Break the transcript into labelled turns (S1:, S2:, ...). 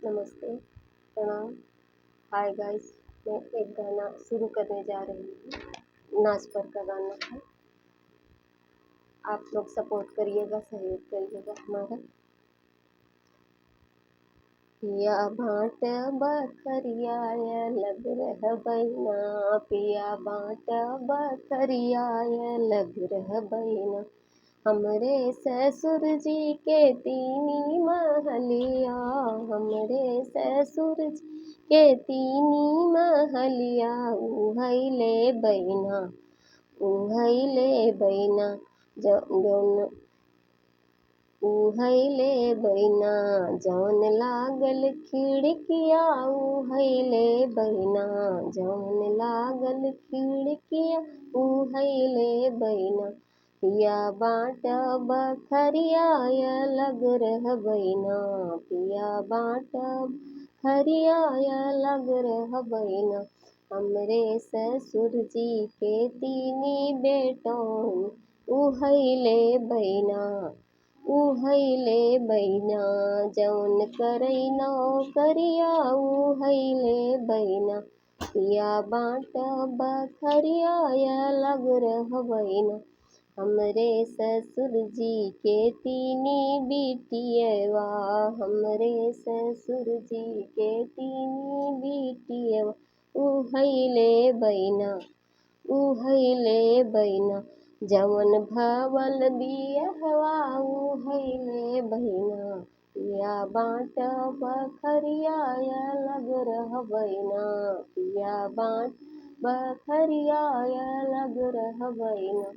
S1: नमस्ते, प्रणाम, hi guys. मैं एक गाना शुरू करने जा रही हूँ। नाच पर का गाना है। आप लोग सपोर्ट करिएगा, सहयोग करिएगा हमारा। पिया बाट बखरिया लग रह बैना, पिया बाट बखरिया लग रह बैना। हमरे ससुर जी के तीनी महलिया, हमरे ससुर जी के तीनी महलिया, उहैले बैना, उहैले बैना, जौन उहैले बैना, जौन लागल खिड़किया, उहैले बैना, जौन लागल खिड़किया, उहैले बैना। पिया बाट बखरिया लग रह बैना, पिया बाट बखरिया लग रह बैना। हमरे ससुर जी के तीनी बेटों, उहैले बैना, उहैले बैना, जौन करई नौकरिया, उहैले बैना। पिया बाट बखरिया लग रह बैना। हमरे ससुर जी के तीनी बिटियवा, हमरे ससुर जी के तीनी बिटियवा, उहैले बैना, उहैले बैना, जवन भवल बियहवा, उहैले बैना। पिया बाट बखरिया लग रह बैना, पिया बाट बखरिया लग रह बैना।